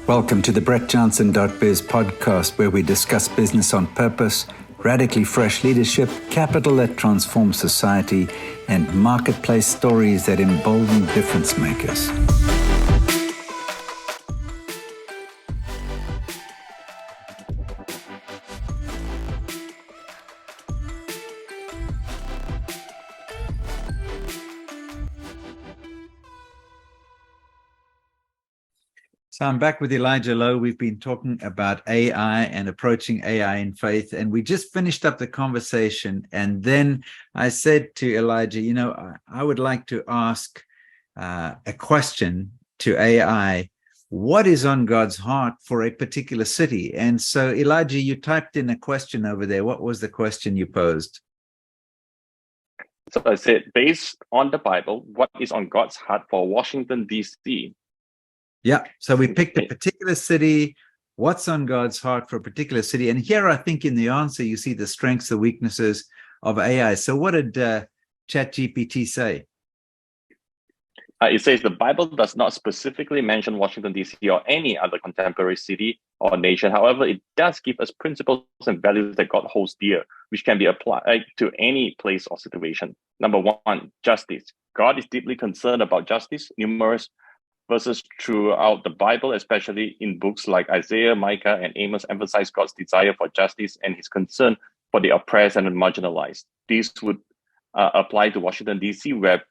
Welcome to the BrettJohnson.biz podcast, where we discuss business on purpose, radically fresh leadership, capital that transforms society, and marketplace stories that embolden difference makers. So I'm back with Elijah Lowe. We've been talking about AI and approaching AI in faith, and we just finished up the conversation. And then I said to Elijah, I would like to ask a question to AI. What is on God's heart for a particular city? And so, Elijah, you typed in a question over there. What was the question you posed? So I said, based on the Bible, what is on God's heart for Washington, D.C.? Yeah, so we picked a particular city. What's on God's heart for a particular city? And here, I think in the answer, you see the strengths, the weaknesses of AI. So what did ChatGPT say? It says the Bible does not specifically mention Washington, D.C. or any other contemporary city or nation. However, it does give us principles and values that God holds dear, which can be applied to any place or situation. Number one, justice. God is deeply concerned about justice. Numerous verses throughout the Bible, especially in books like Isaiah, Micah, and Amos, emphasize God's desire for justice and his concern for the oppressed and the marginalized. These would apply to Washington, D.C., where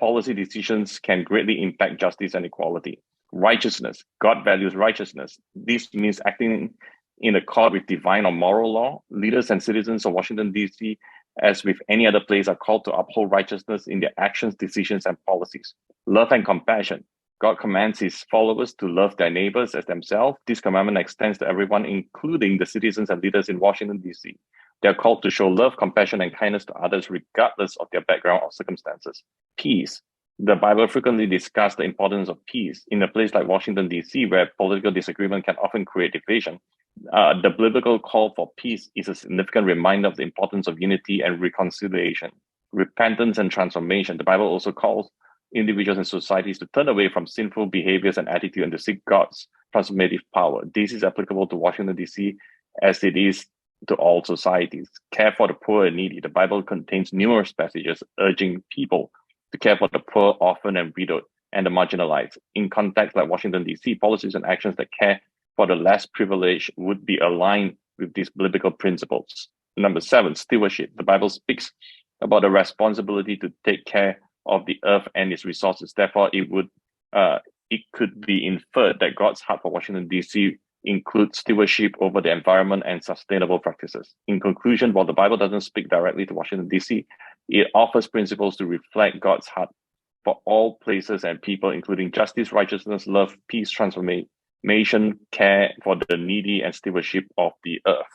policy decisions can greatly impact justice and equality. Righteousness. God values righteousness. This means acting in accord with divine or moral law. Leaders and citizens of Washington, D.C., as with any other place, are called to uphold righteousness in their actions, decisions, and policies. Love and compassion. God commands his followers to love their neighbors as themselves. This commandment extends to everyone, including the citizens and leaders in Washington, D.C. They are called to show love, compassion, and kindness to others, regardless of their background or circumstances. Peace. The Bible frequently discusses the importance of peace. In a place like Washington, D.C., where political disagreement can often create division, the biblical call for peace is a significant reminder of the importance of unity and reconciliation. Repentance and transformation. The Bible also calls individuals and societies to turn away from sinful behaviors and attitude and to seek God's transformative power. This is applicable to Washington, D.C., as it is to all societies. Care for the poor and needy. The Bible contains numerous passages urging people to care for the poor, orphan, and widowed, and the marginalized. In contexts like Washington, D.C., policies and actions that care for the less privileged would be aligned with these biblical principles. Number 7, stewardship. The Bible speaks about the responsibility to take care of the earth and its resources. Therefore, it could be inferred that God's heart for Washington, D.C. includes stewardship over the environment and sustainable practices. In conclusion, while the Bible doesn't speak directly to Washington, D.C., it offers principles to reflect God's heart for all places and people, including justice, righteousness, love, peace, transformation, care for the needy, and stewardship of the earth.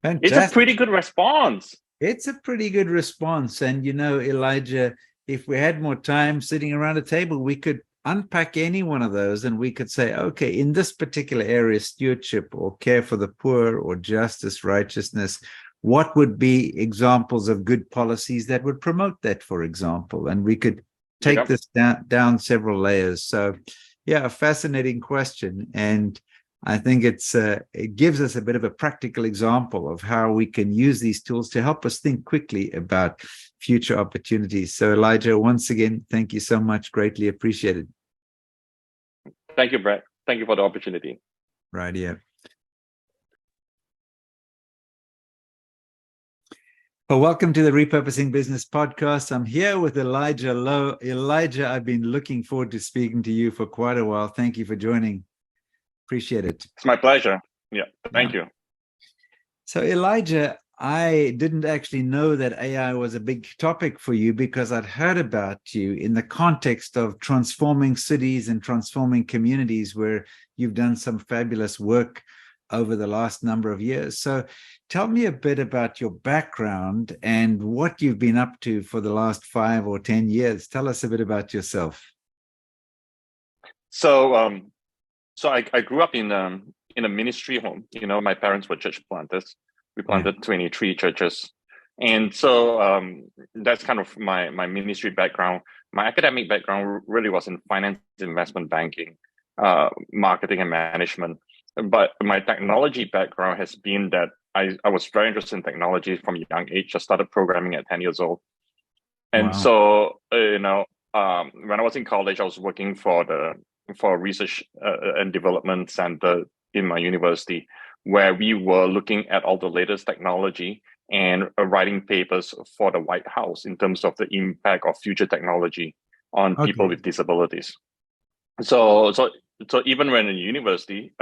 Fantastic. It's a pretty good response. It's a pretty good response. And, Elijah, if we had more time sitting around a table, we could unpack any one of those and we could say, okay, in this particular area, stewardship or care for the poor or justice, righteousness, what would be examples of good policies that would promote that, for example? And we could take this down several layers. So, yeah, a fascinating question. And I think it gives us a bit of a practical example of how we can use these tools to help us think quickly about future opportunities. So, Elijah, once again, thank you so much. Greatly appreciated. Thank you, Brett. Thank you for the opportunity. Right, yeah. Well, welcome to the Repurposing Business Podcast. I'm here with Elijah Lowe. Elijah, I've been looking forward to speaking to you for quite a while. Thank you for joining. Appreciate it. It's my pleasure. Yeah, thank you. So, Elijah, I didn't actually know that AI was a big topic for you because I'd heard about you in the context of transforming cities and transforming communities where you've done some fabulous work over the last number of years. So tell me a bit about your background and what you've been up to for the last 5 or 10 years. Tell us a bit about yourself. So I grew up in a ministry home. My parents were church planters. We planted 23 churches. And so that's kind of my ministry background. My academic background really was in finance investment banking. marketing and management. But my technology background has been that I was very interested in technology from a young age. I started programming at 10 years old. And Wow. so, when I was in college, I was working for a research and development center in my university, where we were looking at all the latest technology and writing papers for the White House in terms of the impact of future technology on people Okay. with disabilities. So even when in university,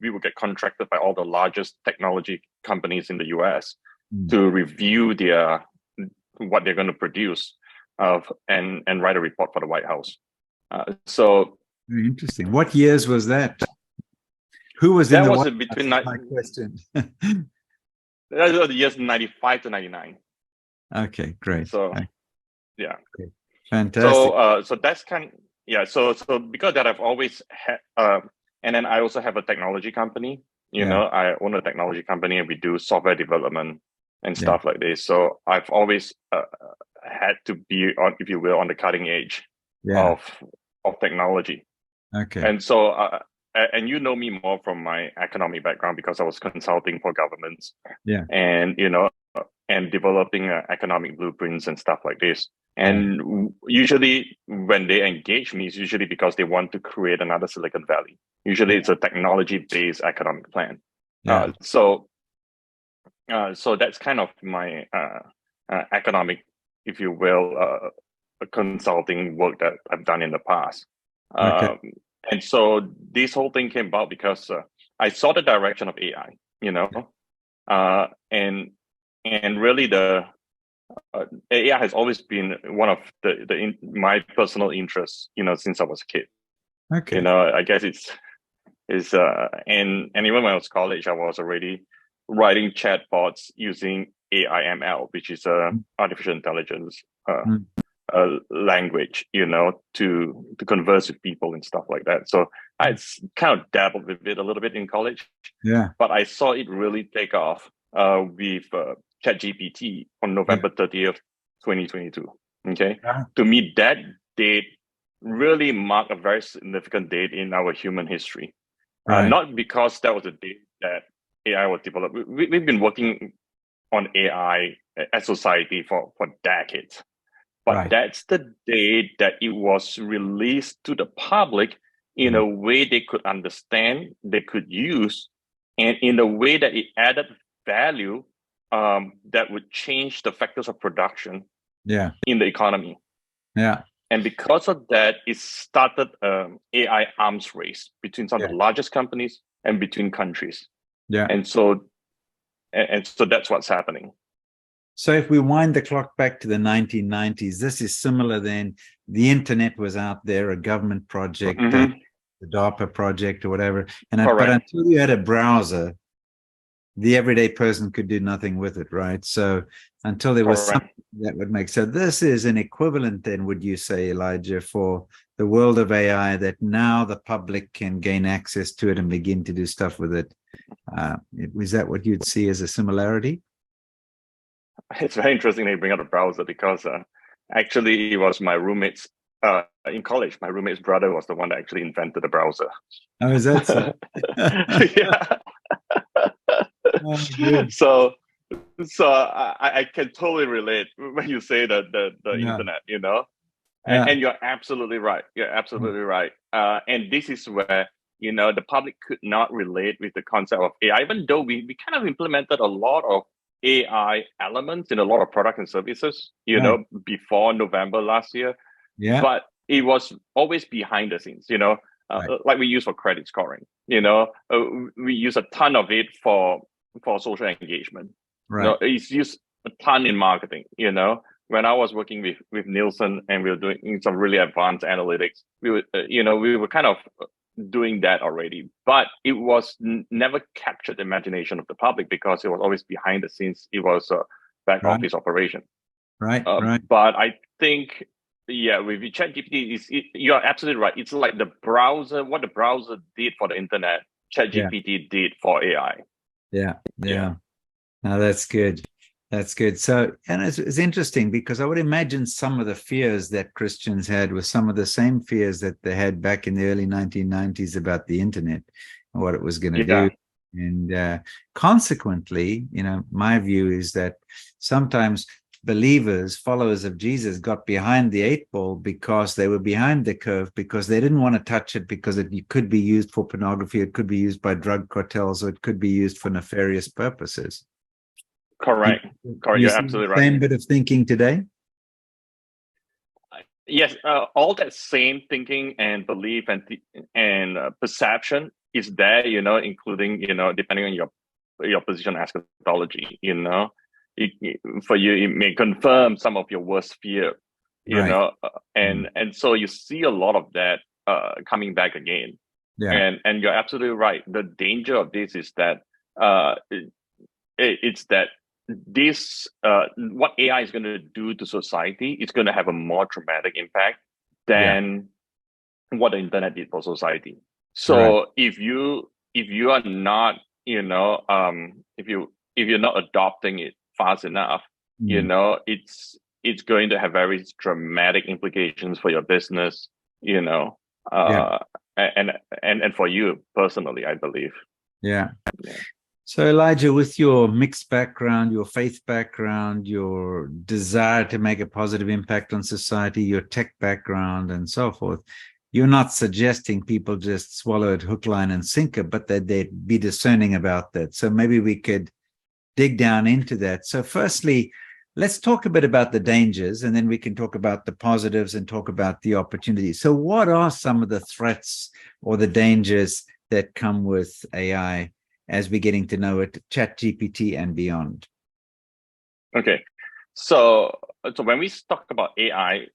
we would get contracted by all the largest technology companies in the US to review what they're going to produce and write a report for the White House. So Very interesting. What years was that? Who was in that the was White House? between Is my question. that was the years 95 to 99. Okay, great. So Okay, yeah. fantastic. So that's yeah. So because that I've always had, and then I also have a technology company. Yeah. I own a technology company and we do software development and Yeah. stuff like this. So I've always had to be on, if you will, on the cutting edge Yeah. of technology. Okay. And so, and you know me more from my economic background because I was consulting for governments. Yeah. And and developing economic blueprints and stuff like this. Yeah. And usually, when they engage me, it's usually because they want to create another Silicon Valley. Usually, it's a technology-based economic plan. Yeah. So that's kind of my economic, if you will, consulting work that I've done in the past. Okay. And so this whole thing came about because I saw the direction of AI, and really the AI has always been one of my personal interests, since I was a kid. Okay. I guess it's and even when I was college, I was already writing chatbots using AI/ML, which is artificial intelligence Mm. language, to converse with people and stuff like that. So I kind of dabbled with it a little bit in college, Yeah. but I saw it really take off with ChatGPT on Yeah. November 30th, 2022. Okay. Yeah. To me, that date really marked a very significant date in our human history. Right. Not because that was the date that AI was developed. We've been working on AI as society for decades. But Right. that's the day that it was released to the public in Mm. a way they could understand, they could use, and in a way that it added value that would change the factors of production Yeah. in the economy. Yeah. And because of that, it started AI arms race between some of Yeah. the largest companies and between countries. Yeah. And so that's what's happening. So if we wind the clock back to the 1990s, this is similar then. The internet was out there, a government project, Mm-hmm. the DARPA project or whatever. But Correct. until you had a browser, the everyday person could do nothing with it, right? So until there was Correct. something that would make. So this is an equivalent then, would you say, Elijah, for the world of AI, that now the public can gain access to it and begin to do stuff with it? Is that what you'd see as a similarity? It's very interesting that you bring up the browser because actually it was my roommate's in college. My roommate's brother was the one that actually invented the browser. Oh, is that so? Yeah. Oh, good. So I can totally relate when you say the Yeah. internet, Yeah. and you're absolutely right. You're absolutely right. And this is where the public could not relate with the concept of AI, even though we kind of implemented a lot of AI elements in a lot of products and services, Right. before November last year. Yeah. But it was always behind the scenes, Right. like we use for credit scoring. We use a ton of it for social engagement. Right. It's used a ton in marketing. When I was working with Nielsen and we were doing some really advanced analytics, we were kind of doing that already, but it was never captured the imagination of the public because it was always behind the scenes. It was a back Right. office operation. Right. Right. But I think, yeah, with ChatGPT, you're absolutely right. It's like the browser, what the browser did for the internet, ChatGPT did for AI. Yeah. Yeah. Now that's good. That's good. So, and it's interesting because I would imagine some of the fears that Christians had were some of the same fears that they had back in the early 1990s about the internet and what it was going to do. Yeah. And consequently, my view is that sometimes believers, followers of Jesus, got behind the eight ball because they were behind the curve, because they didn't want to touch it, because it could be used for pornography, it could be used by drug cartels, or it could be used for nefarious purposes. Correct. Correct. You You're see absolutely the right. same bit of thinking today? Yes, all that same thinking and belief and perception is there, including, depending on your position on eschatology, for you, it may confirm some of your worst fear, Right. and so you see a lot of that coming back again. Yeah. And you're absolutely right. The danger of this is that it's that this what AI is going to do to society is going to have a more dramatic impact than what the internet did for society. So Right. if you are not, if you're not adopting it fast enough, it's going to have very dramatic implications for your business, Yeah. and for you personally, I believe. Yeah. Yeah. So Elijah, with your mixed background, your faith background, your desire to make a positive impact on society, your tech background, and so forth, you're not suggesting people just swallow it hook, line, and sinker, but that they'd be discerning about that. So maybe we could dig down into that. So firstly, let's talk a bit about the dangers, and then we can talk about the positives and talk about the opportunities. So what are some of the threats or the dangers that come with AI as we're getting to know it, ChatGPT and beyond? Okay, so when we talk about AI,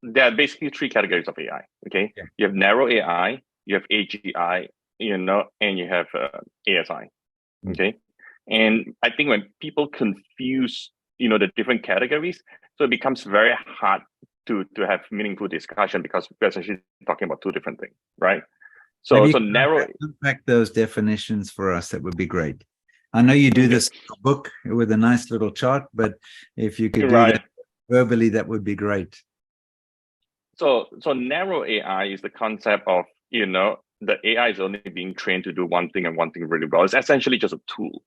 there are basically three categories of AI. Okay, Yeah. you have narrow AI, you have AGI, and you have ASI. Okay, and I think when people confuse, the different categories, so it becomes very hard to have meaningful discussion because we're essentially talking about two different things, right? So Maybe you so can narrow. unpack those definitions for us. That would be great. I know you do Okay. this in your book with a nice little chart, but if you could do Right. that verbally, that would be great. So narrow AI is the concept of, the AI is only being trained to do one thing and one thing really well. It's essentially just a tool.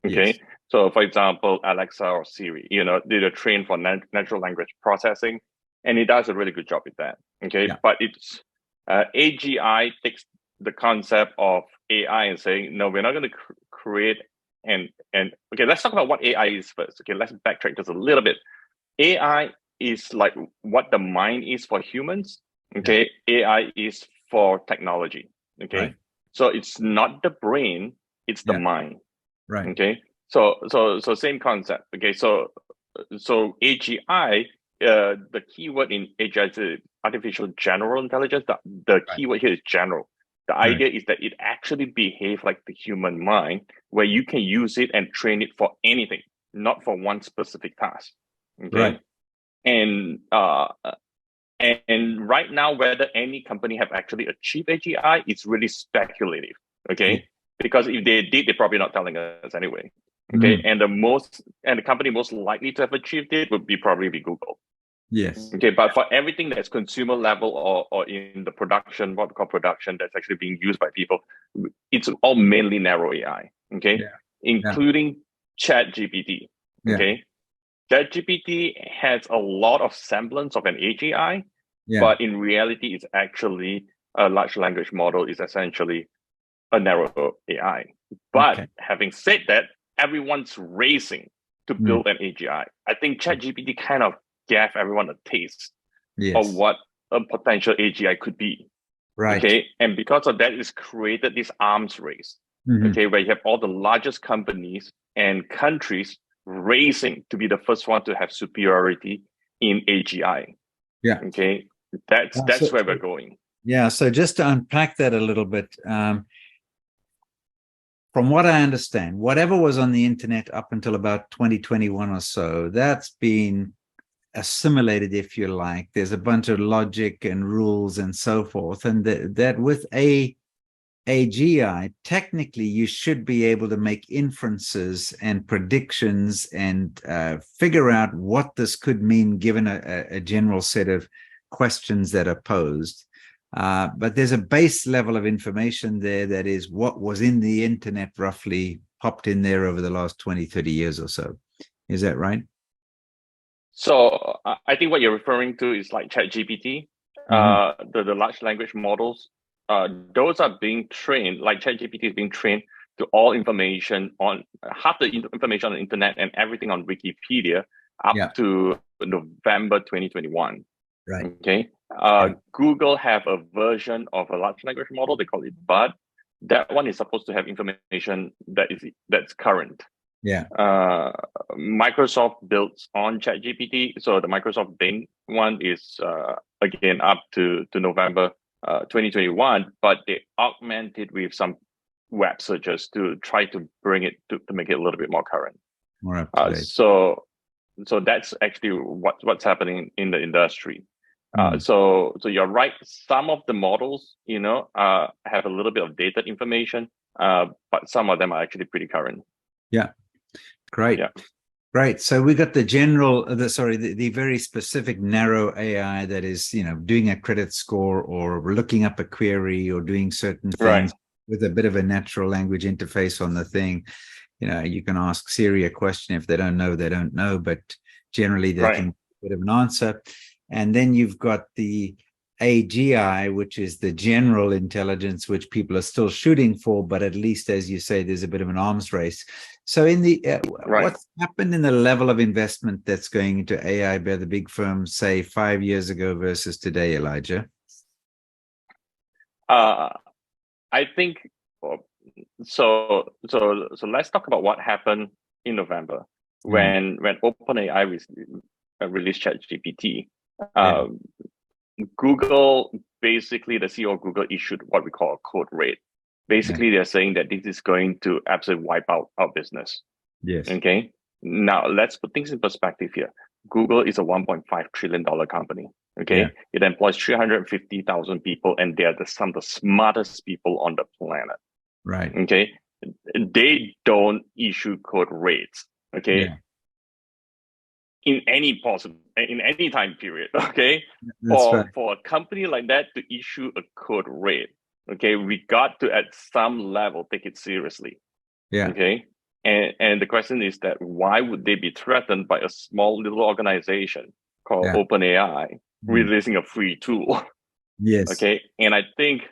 Okay. Yes. So for example, Alexa or Siri, they're trained for natural language processing, and it does a really good job with that. Okay. Yeah. But it's AGI takes the concept of AI and saying, no, we're not going to create and okay, let's talk about what AI is first. Okay, let's backtrack just a little bit. AI is like what the mind is for humans. Okay, AI is for technology. Okay, Right. so it's not the brain, it's the mind. Right. Okay, so same concept. Okay, so AGI, the keyword in AGI is artificial general intelligence. The keyword here is general. The idea is that it actually behaves like the human mind, where you can use it and train it for anything, not for one specific task. Okay. Right. And right now, whether any company have actually achieved AGI, it's really speculative. Okay. Because if they did, they're probably not telling us anyway. Okay. And the company most likely to have achieved it would probably be Google. Yes. Okay. But for everything that's consumer level or in the production, what we call production, that's actually being used by people, it's all mainly narrow AI. Okay. Including ChatGPT. Okay. ChatGPT has a lot of semblance of an AGI, but in reality, it's actually a large language model is essentially a narrow AI. But having said that, everyone's racing to build an AGI. I think ChatGPT kind of gave everyone a taste of what a potential AGI could be. Right. Okay. And because of that, it's created this arms race. Okay, where you have all the largest companies and countries racing to be the first one to have superiority in AGI. Yeah. Okay, that's where we're going. Yeah. So just to unpack that a little bit, from what I understand, whatever was on the internet up until about 2021 or so, that's been assimilated, if you like. There's a bunch of logic and rules and so forth, and that with a AGI, technically you should be able to make inferences and predictions and figure out what this could mean given a general set of questions that are posed. But there's a base level of information there that is what was in the internet roughly popped in there over the last 20, 30 years or so. Is that right? So I think what you're referring to is like ChatGPT, the large language models. Those are being trained, like ChatGPT is being trained to all information on half the information on the internet and everything on Wikipedia up to November 2021. Right. Okay. Google have a version of a large language model. They call it Bud. That one is supposed to have information that's current. Yeah. Microsoft builds on ChatGPT, so the Microsoft Bing one is again up to November 2021, but they augmented with some web searches to try to bring it to make it a little bit more current. More up to date. So that's actually what's happening in the industry. So you're right. Some of the models, have a little bit of dated information, but some of them are actually pretty current. Yeah. Great. Yeah. Great. So we got the general, the very specific narrow AI that is, doing a credit score or looking up a query or doing certain things with a bit of a natural language interface on the thing. You can ask Siri a question. If they don't know, they don't know, but generally they can get a bit of an answer. And then you've got the AGI, which is the general intelligence, which people are still shooting for, but at least, as you say, there's a bit of an arms race. So in the what's happened in the level of investment that's going into AI by the big firms, say 5 years ago versus today, Elijah? I think so. Let's talk about what happened in November when OpenAI released ChatGPT. Google, basically the CEO of Google issued what we call a code red. Basically, they're saying that this is going to absolutely wipe out our business. Yes. Okay. Now let's put things in perspective here. Google is a $1.5 trillion company. Okay. Yeah. It employs 350,000 people, and they're some of the smartest people on the planet. Right. Okay. They don't issue code reds. Okay. Yeah. In any time period, okay? For a company like that to issue a code red, okay, we got to at some level take it seriously. Yeah. Okay. And the question is that why would they be threatened by a small little organization called OpenAI releasing a free tool? Yes. Okay. And I think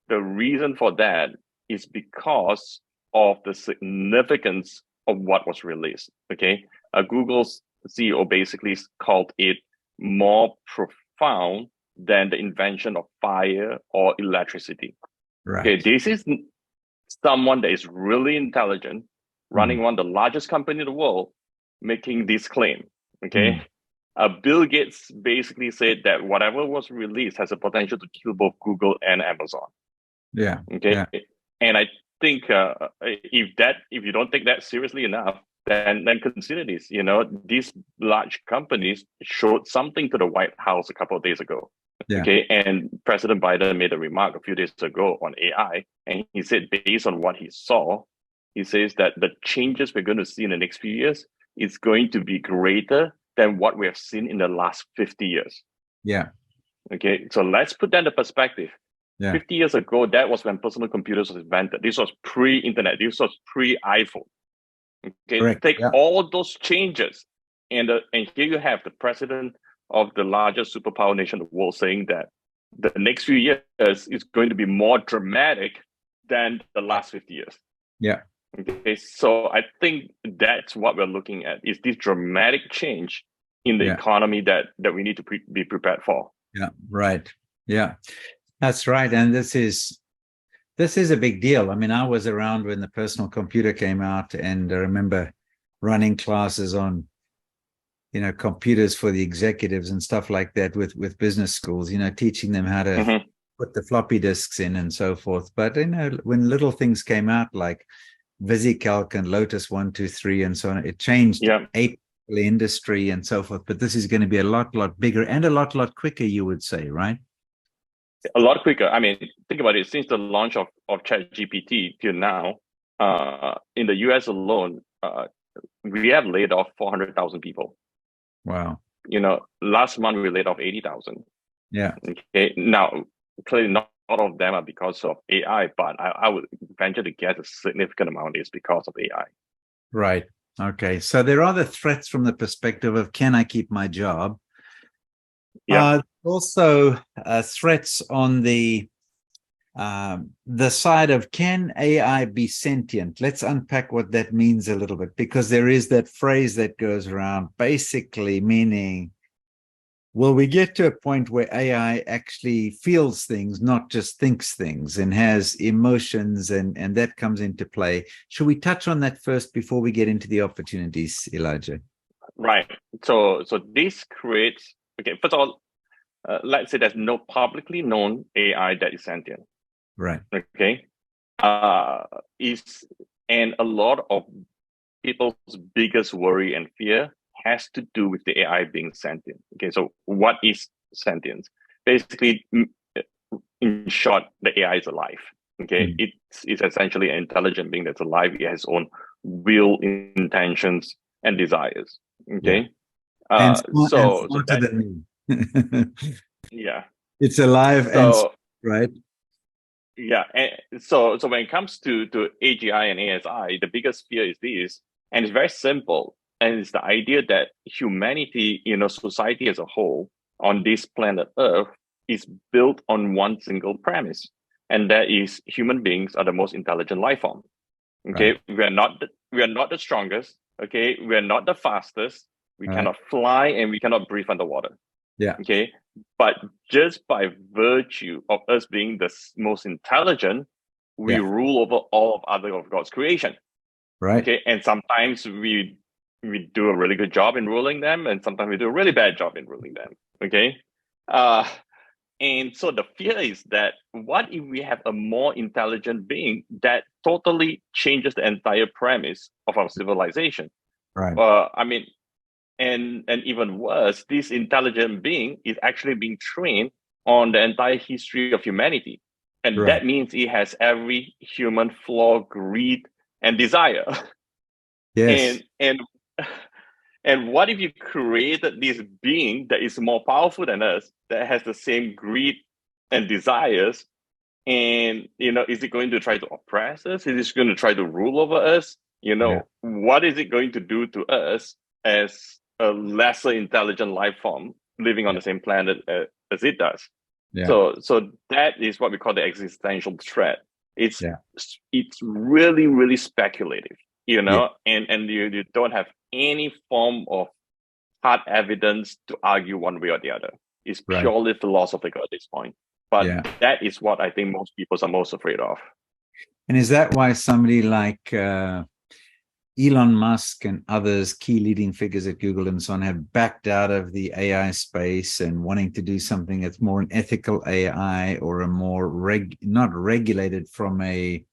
the reason for that is because of the significance of what was released. Okay. Google's CEO basically called it more profound than the invention of fire or electricity. Right. Okay, this is someone that is really intelligent, running one of the largest companies in the world, making this claim. Okay, Bill Gates basically said that whatever was released has a potential to kill both Google and Amazon. Yeah. Okay, yeah. And I think if you don't take that seriously enough, then consider this. These large companies showed something to the White House a couple of days ago. Yeah. Okay, and President Biden made a remark a few days ago on AI, and he said based on what he saw, he says that the changes we're going to see in the next few years is going to be greater than what we have seen in the last 50 years. Yeah. Okay, so let's put that into perspective. Yeah. 50 years ago, that was when personal computers was invented. This was pre-internet. This was pre-iPhone. Okay, correct. Take all those changes, and here you have the president of the largest superpower nation in the world saying that the next few years is going to be more dramatic than the last 50 years. Yeah. Okay, so I think that's what we're looking at, is this dramatic change in the economy that we need to be prepared for. Yeah, right. Yeah, that's right. And this is a big deal. I mean, I was around when the personal computer came out, and I remember running classes on, computers for the executives and stuff like that with business schools, teaching them how to put the floppy disks in and so forth. But, when little things came out like VisiCalc and Lotus 123 and so on, it changed the industry and so forth. But this is going to be a lot bigger and a lot quicker, you would say, right? A lot quicker. I mean, think about it. Since the launch of ChatGPT till now, in the US alone, we have laid off 400,000 people. Wow. Last month we laid off 80,000. Yeah. Okay. Now, clearly not all of them are because of AI, but I would venture to guess a significant amount is because of AI. Right. Okay. So there are the threats from the perspective of, can I keep my job? Yeah. Also, threats on the side of, can AI be sentient? Let's unpack what that means a little bit, because there is that phrase that goes around basically meaning, will we get to a point where AI actually feels things, not just thinks things, and has emotions, and that comes into play? Should we touch on that first before we get into the opportunities, Elijah? Right. So this creates, okay, first of all, let's say there's no publicly known AI that is sentient. Right. Okay. And a lot of people's biggest worry and fear has to do with the AI being sentient. Okay. So what is sentience? Basically, in short, the AI is alive. Okay. It's essentially an intelligent being that's alive. It has its own will, intentions, and desires. Okay. And So smarter that, than me. yeah. It's alive and right. Yeah. And so when it comes to AGI and ASI, the biggest fear is this, and it's very simple. And it's the idea that humanity, society as a whole on this planet Earth is built on one single premise. And that is human beings are the most intelligent life form. Okay. Right. We are not the strongest. Okay. We are not the fastest. We cannot fly and we cannot breathe underwater. Yeah. Okay. But just by virtue of us being the most intelligent, we rule over all of other of God's creation. Right. Okay. And sometimes we do a really good job in ruling them, and sometimes we do a really bad job in ruling them. Okay. And so the fear is that, what if we have a more intelligent being that totally changes the entire premise of our civilization? Right. I mean, and even worse, this intelligent being is actually being trained on the entire history of humanity. And that means it has every human flaw, greed, and desire. Yes. And what if you created this being that is more powerful than us, that has the same greed and desires? And, is it going to try to oppress us? Is it going to try to rule over us? What is it going to do to us as a lesser intelligent life form living on the same planet as it does? Yeah. So that is what we call the existential threat. It's really, really speculative, and you don't have any form of hard evidence to argue one way or the other. It's purely philosophical at this point. But that is what I think most people are most afraid of. And is that why somebody like Elon Musk and others, key leading figures at Google and so on, have backed out of the AI space and wanting to do something that's more an ethical AI, or a more not regulated from a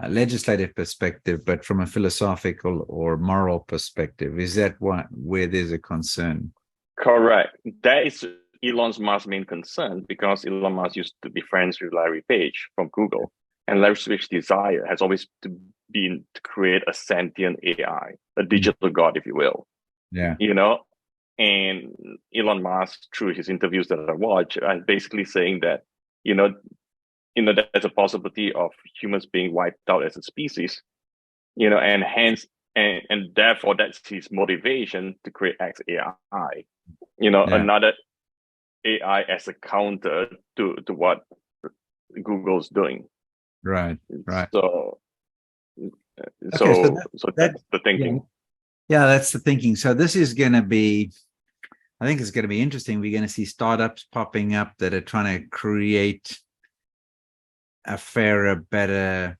legislative perspective, but from a philosophical or moral perspective? Is that where there's a concern? Correct. That is Elon Musk's main concern, because Elon Musk used to be friends with Larry Page from Google, and Larry Page's desire has always been to create a sentient AI, a digital god, if you will. Yeah. And Elon Musk, through his interviews that I watch, is basically saying that, there's a possibility of humans being wiped out as a species, and hence, and therefore that's his motivation to create XAI, another AI as a counter to what Google's doing. Right. So that's the thinking. Yeah, that's the thinking. So this is going to be, I think it's going to be interesting. We're going to see startups popping up that are trying to create a fairer, better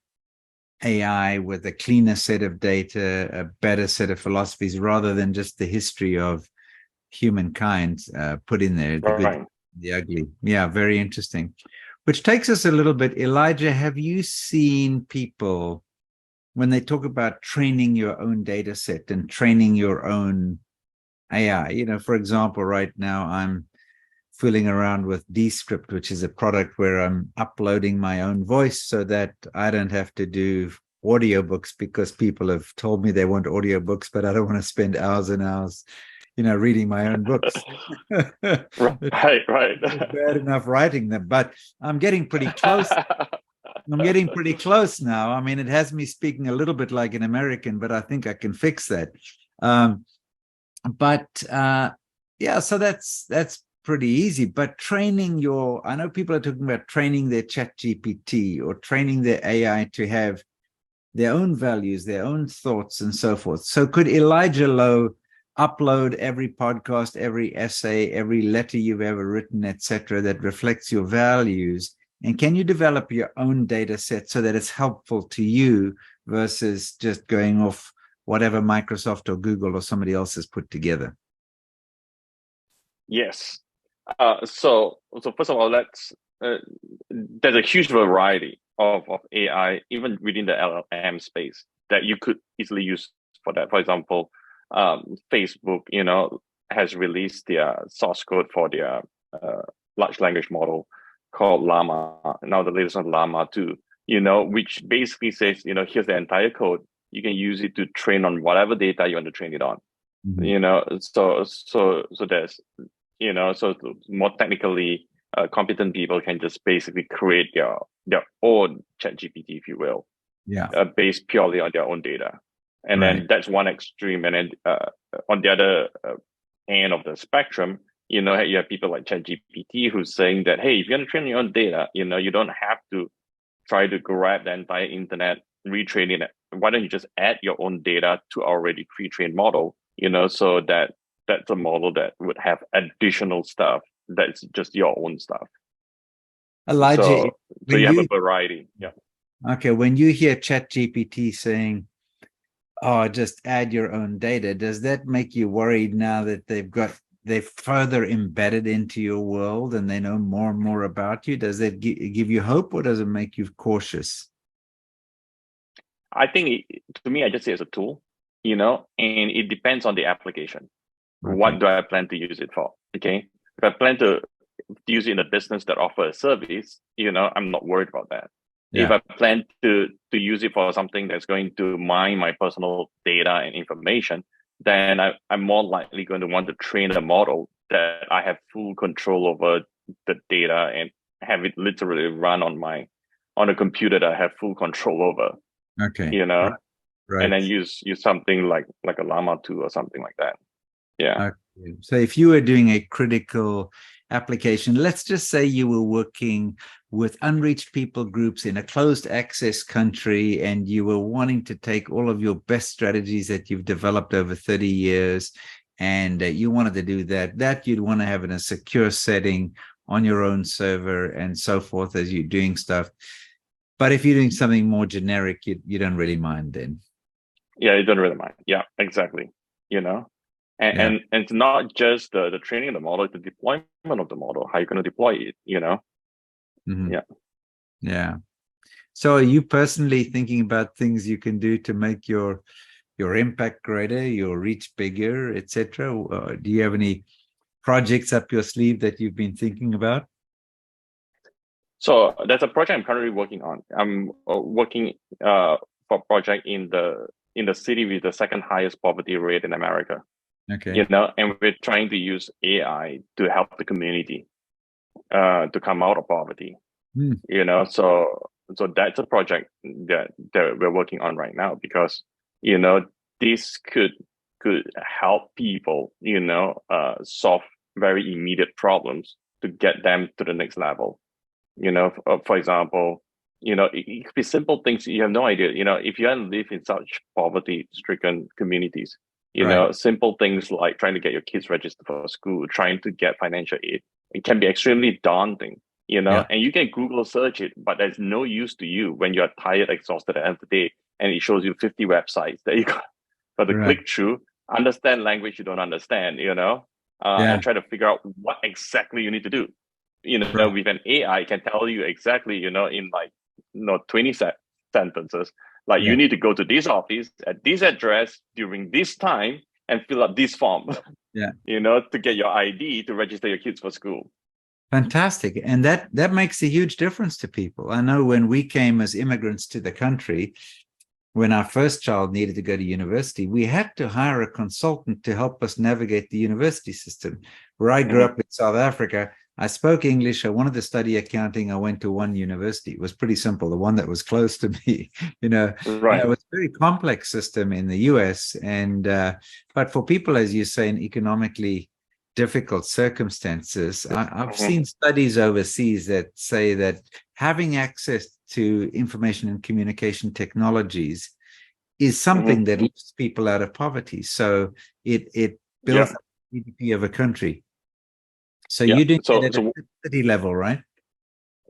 AI with a cleaner set of data, a better set of philosophies, rather than just the history of humankind put in there, the good, the ugly. Yeah, very interesting. Which takes us a little bit, Elijah, have you seen people, when they talk about training your own data set and training your own AI, for example, right now I'm fooling around with Descript, which is a product where I'm uploading my own voice so that I don't have to do audiobooks, because people have told me they want audiobooks, but I don't want to spend hours and hours, reading my own books. Right. Bad enough writing them, but I'm getting pretty close. I'm getting pretty close now. I mean, it has me speaking a little bit like an American, but I think I can fix that. Yeah, so that's pretty easy. But I know people are talking about training their chat GPT or training their AI to have their own values, their own thoughts, and so forth. So could Elijah Lowe upload every podcast, every essay, every letter you've ever written, etc., that reflects your values? And can you develop your own data set so that it's helpful to you versus just going off whatever Microsoft or Google or somebody else has put together? Yes. So first of all, there's a huge variety of AI, even within the LLM space, that you could easily use for that. For example, Facebook, has released their source code for their large language model called Llama. Now the latest one, Llama 2, which basically says, here's the entire code. You can use it to train on whatever data you want to train it on. Mm-hmm. So there's, so more technically competent people can just basically create their own chat GPT, if you will, based purely on their own data. And then that's one extreme. And then on the other end of the spectrum, you have people like ChatGPT who's saying that, hey, if you're going to train your own data, you don't have to try to grab the entire internet, retrain it. Why don't you just add your own data to already pre-trained model, so that's a model that would have additional stuff that's just your own stuff. Elijah, so you have a variety. Yeah. Okay, when you hear ChatGPT saying, "Oh, just add your own data," does that make you worried now that they've further embedded into your world and they know more and more about you? Does that give you hope, or does it make you cautious? I think to me, I just say it's a tool, and it depends on the application. Okay. What do I plan to use it for? Okay. If I plan to use it in a business that offers a service, I'm not worried about that. Yeah. If I plan to use it for something that's going to mine my personal data and information, then I'm more likely going to want to train a model that I have full control over the data and have it literally run on a computer that I have full control over. Okay. Right. And then use something like a Llama 2 or something like that. Yeah. Okay. So if you were doing a critical application, let's just say you were working with unreached people groups in a closed access country, and you were wanting to take all of your best strategies that you've developed over 30 years, and you wanted to do that you'd want to have in a secure setting on your own server and so forth as you're doing stuff. But if you're doing something more generic, you don't really mind then. Yeah, you don't really mind. Yeah, exactly. And it's not just the training of the model, it's the deployment of the model, how you're going to deploy it, Mm-hmm. Yeah. Yeah. So are you personally thinking about things you can do to make your impact greater, your reach bigger, etc.? Do you have any projects up your sleeve that you've been thinking about? So that's a project I'm currently working on. I'm working for a project in the city with the second highest poverty rate in America. Okay. And we're trying to use AI to help the community to come out of poverty. So that's a project that we're working on right now, because this could help people solve very immediate problems to get them to the next level. For example, it could be simple things you have no idea. If you live in such poverty-stricken communities, simple things like trying to get your kids registered for school, trying to get financial aid, it can be extremely daunting. And you can Google search it, but there's no use to you when you're tired, exhausted at the end of the day, and it shows you 50 websites that you got to click through, understand language you don't understand, and try to figure out what exactly you need to do. With an AI, can tell you exactly, in 20 sentences, like you need to go to this office at this address during this time and fill up this form, to get your ID to register your kids for school. Fantastic. And that makes a huge difference to people. I know when we came as immigrants to the country, when our first child needed to go to university, we had to hire a consultant to help us navigate the university system. Where I grew up in South Africa, I spoke English. I wanted to study accounting. I went to one university. It was pretty simple, the one that was close to me. Right. It was a very complex system in the US. And but for people, as you say, in economically difficult circumstances, I've seen studies overseas that say that having access to information and communication technologies is something that lifts people out of poverty. So it builds up the GDP of a country. So you doing it at a city level, right?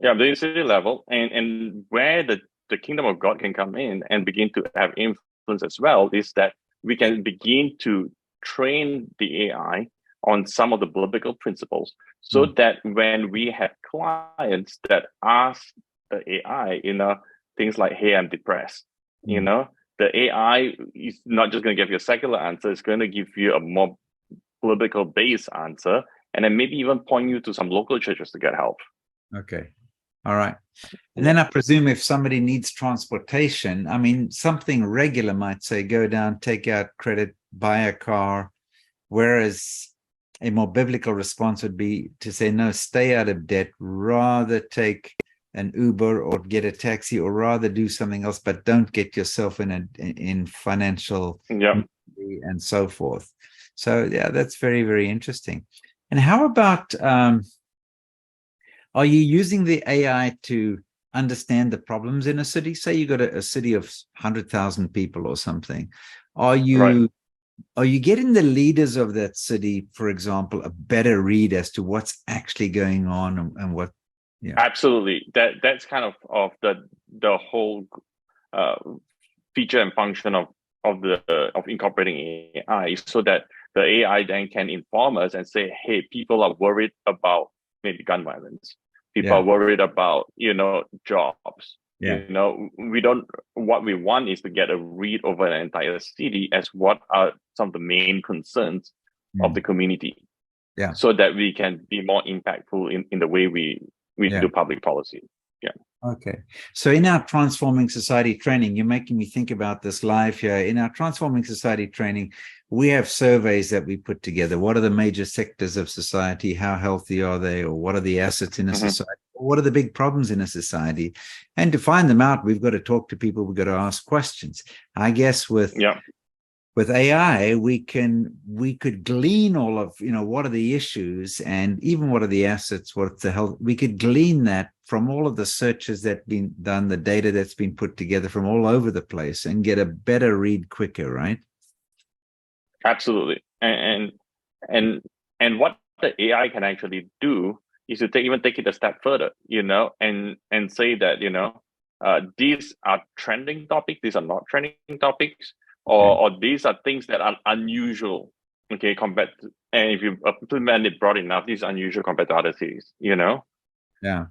Yeah, the city level, and where the kingdom of God can come in and begin to have influence as well is that we can begin to train the AI on some of the biblical principles, so that when we have clients that ask the AI, things like, "Hey, I'm depressed," the AI is not just going to give you a secular answer; it's going to give you a more biblical-based answer, and then maybe even point you to some local churches to get help. Okay. All right. And then I presume if somebody needs transportation, I mean, something regular might say, go down, take out credit, buy a car, whereas a more biblical response would be to say, no, stay out of debt, rather take an Uber or get a taxi, or rather do something else, but don't get yourself in financial misery and so forth. So yeah, that's very, very interesting. And how about, are you using the AI to understand the problems in a city? Say you got a city of 100,000 people or something. Are you getting the leaders of that city, for example, a better read as to what's actually going on and what? Yeah, absolutely. That's kind of the whole feature and function of incorporating AI, so that the AI then can inform us and say, hey, people are worried about maybe gun violence. People are worried about, jobs. What we want is to get a read over an entire city as what are some of the main concerns of the community. Yeah. So that we can be more impactful in the way we do public policy. Yeah. Okay. So in our Transforming Society training, you're making me think about this live here. In our Transforming Society training, we have surveys that we put together. What are the major sectors of society? How healthy are they? Or what are the assets in a society? What are the big problems in a society? And to find them out, we've got to talk to people. We've got to ask questions. I guess with AI, we could glean all of, what are the issues and even what are the assets, what's the health. We could glean that from all of the searches that have been done, the data that's been put together from all over the place, and get a better read quicker, right? Absolutely. And what the AI can actually do is to take it a step further, and say that, these are trending topics, these are not trending topics, or these are things that are unusual, okay, compared to, and if you implement it broad enough, these are unusual compared to other cities, Yeah.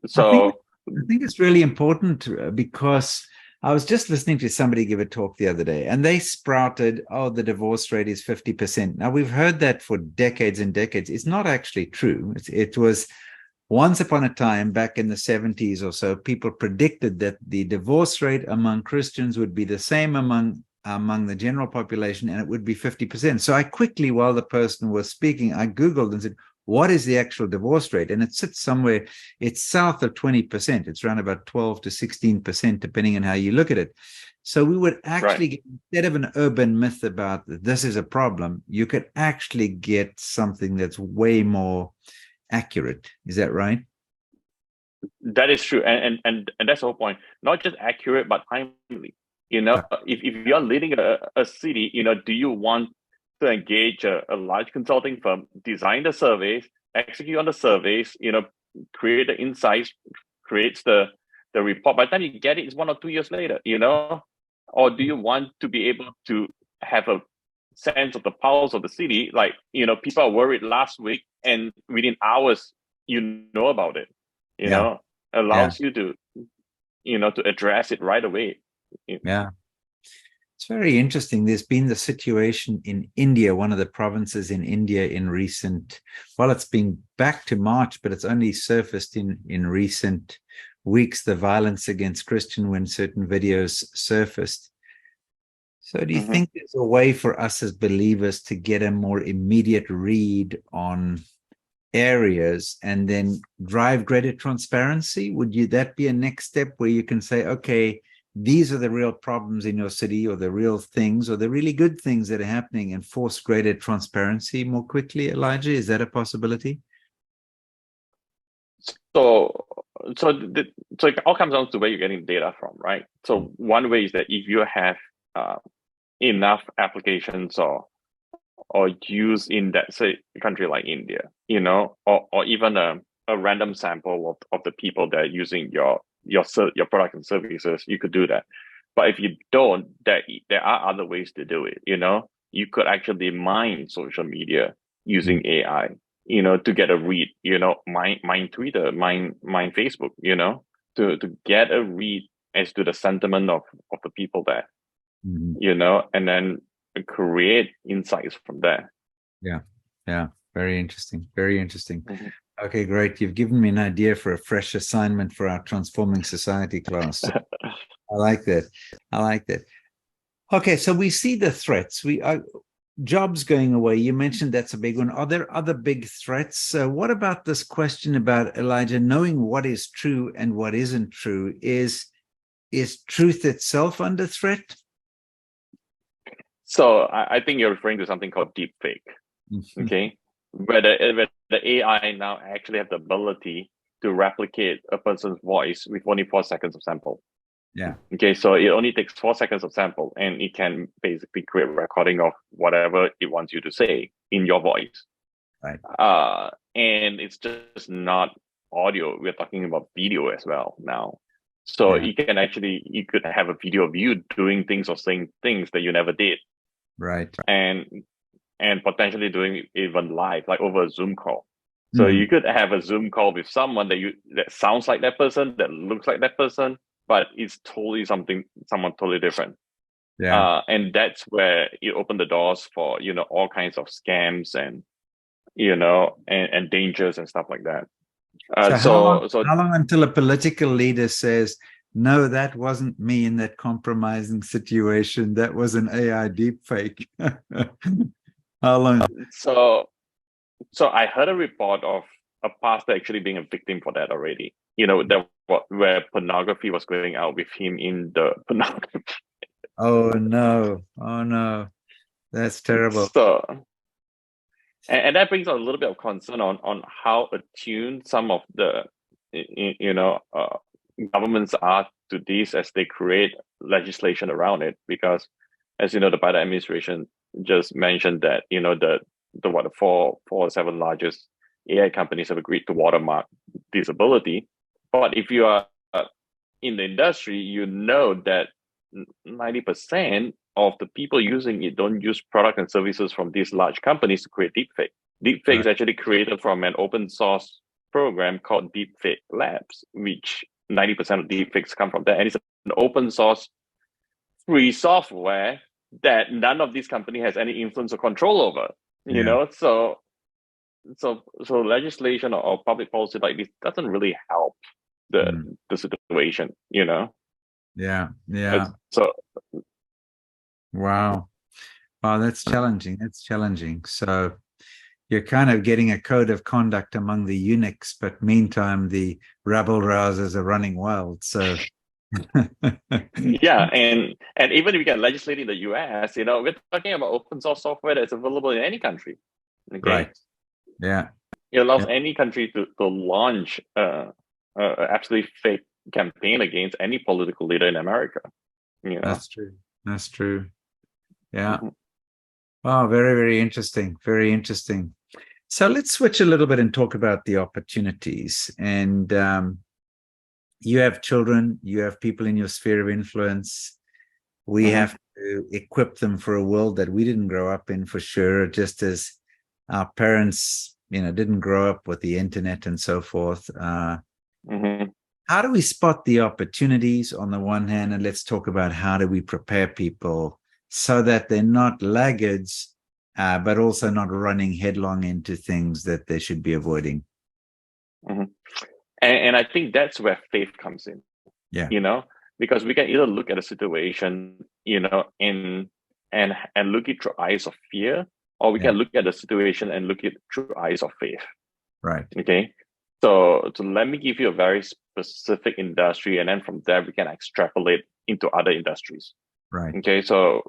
So I think it's really important because I was just listening to somebody give a talk the other day, and they sprouted, the divorce rate is 50%. Now, we've heard that for decades and decades. It's not actually true. It was once upon a time back in the 70s or so, people predicted that the divorce rate among Christians would be the same among the general population, and it would be 50%. So I quickly, while the person was speaking, I Googled and said, what is the actual divorce rate? And it sits somewhere, it's south of 20%. It's around about 12 to 16%, depending on how you look at it. So we would actually get, instead of an urban myth about this is a problem, you could actually get something that's way more accurate. Is that right? That is true. And that's the whole point. Not just accurate, but timely. If you're leading a city, do you want to engage a large consulting firm, design the surveys, execute on the surveys, create the insights, creates the report. By the time you get it, it's 1 or 2 years later, or do you want to be able to have a sense of the pulse of the city? Like, people are worried last week, and within hours, about it, allows you to, to address it right away. Yeah. It's very interesting. There's been the situation in India, one of the provinces in India in recent, well, it's been back to March, but it's only surfaced in recent weeks, the violence against Christian when certain videos surfaced. So do you think there's a way for us as believers to get a more immediate read on areas and then drive greater transparency? Would that be a next step where you can say, okay, these are the real problems in your city, or the real things, or the really good things that are happening, and force greater transparency more quickly, Elijah? Is that a possibility? So, so it all comes down to where you're getting data from, right? So one way is that if you have enough applications or use in that, say, country like India, or even a random sample of the people that are using your product and services, you could do that. But if you don't, there are other ways to do it. You could actually mine social media using AI, to get a read. Mine Twitter, mine Facebook. To get a read as to the sentiment of the people there. And then create insights from there. Yeah. Very interesting. Very interesting. Okay, great. You've given me an idea for a fresh assignment for our Transforming Society class. So I like that. Okay, so we see the threats. We are jobs going away. You mentioned that's a big one. Are there other big threats? What about this question about, Elijah, knowing what is true and what isn't true? Is truth itself under threat? So I think you're referring to something called deepfake, okay? Where the AI now actually have the ability to replicate a person's voice with only 4 seconds of sample. Yeah. Okay, so it only takes 4 seconds of sample, and it can basically create a recording of whatever it wants you to say in your voice. Right. And it's just not audio. We're talking about video as well now. So you could have a video of you doing things or saying things that you never did. Right. And potentially doing even live, like over a Zoom call. So you could have a Zoom call with someone that sounds like that person, that looks like that person, but it's totally someone totally different. Yeah. And that's where it opened the doors for, all kinds of scams and, and dangers and stuff like that. So how long until a political leader says, no, that wasn't me in that compromising situation, that was an AI deepfake? How long? So I heard a report of a pastor actually being a victim for that already. Where pornography was going out with him in the pornography. Oh no, that's terrible. So, and that brings a little bit of concern on how attuned some of the governments are to this as they create legislation around it. Because, as you know, the Biden administration just mentioned that the 4 or 7 largest AI companies have agreed to watermark this ability. But if you are in the industry, you know that 90% of the people using it don't use product and services from these large companies to create deepfake. Deepfake is actually created from an open source program called Deepfake Labs, which 90% of deepfakes come from that. And it's an open source free software that none of these companies has any influence or control over. So legislation or public policy like this doesn't really help the situation. Yeah. So wow, that's challenging. So you're kind of getting a code of conduct among the eunuchs, but meantime the rabble rousers are running wild. So yeah, and even if you get legislated in the US, we're talking about open source software that's available in any country. Okay. Right. Yeah. It allows any country to launch absolutely fake campaign against any political leader in America. That's true. Yeah. Oh, very, very interesting. Very interesting. So let's switch a little bit and talk about the opportunities. And you have children, you have people in your sphere of influence. We have to equip them for a world that we didn't grow up in, for sure, just as our parents, didn't grow up with the internet and so forth. How do we spot the opportunities on the one hand, and let's talk about how do we prepare people so that they're not laggards, but also not running headlong into things that they should be avoiding. Mm-hmm. And I think that's where faith comes in. Yeah. Because we can either look at a situation, and look it through eyes of fear, or we can look at the situation and look it through eyes of faith. Right. Okay. So let me give you a very specific industry, and then from there we can extrapolate into other industries. Right. Okay. So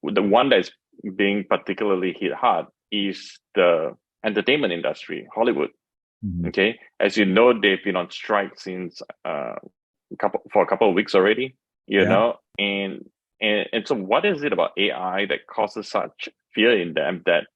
the one that's being particularly hit hard is the entertainment industry, Hollywood. Mm-hmm. Okay. As you know, they've been on strike since for a couple of weeks already, and so what is it about AI that causes such fear in them that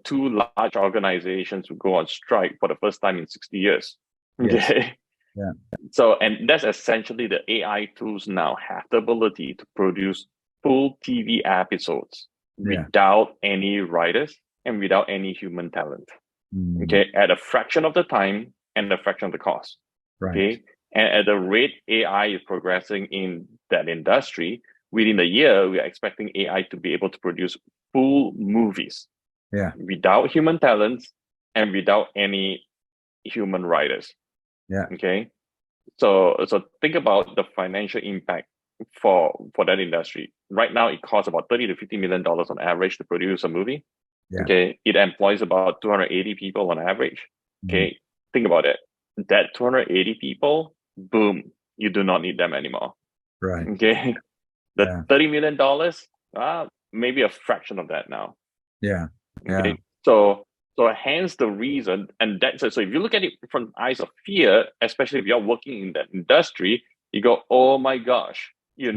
two large organizations will go on strike for the first time in 60 years? Yes. Okay. Yeah. So, and that's essentially the AI tools now have the ability to produce full TV episodes without any writers and without any human talent. Mm. Okay, at a fraction of the time and a fraction of the cost. Right. Okay, and at the rate AI is progressing in that industry, within a year, we are expecting AI to be able to produce full movies. Yeah. Without human talents and without any human writers. Yeah. Okay. So think about the financial impact for that industry. Right now, it costs about $30 to $50 million on average to produce a movie. Yeah. Okay. It employs about 280 people on average. Okay. Mm. Think about it. That 280 people, boom, you do not need them anymore. Right. Okay. The $30 million, maybe a fraction of that now. Yeah. Okay. Yeah. So hence the reason, and that's so if you look at it from eyes of fear, especially if you're working in that industry, you go, oh my gosh, a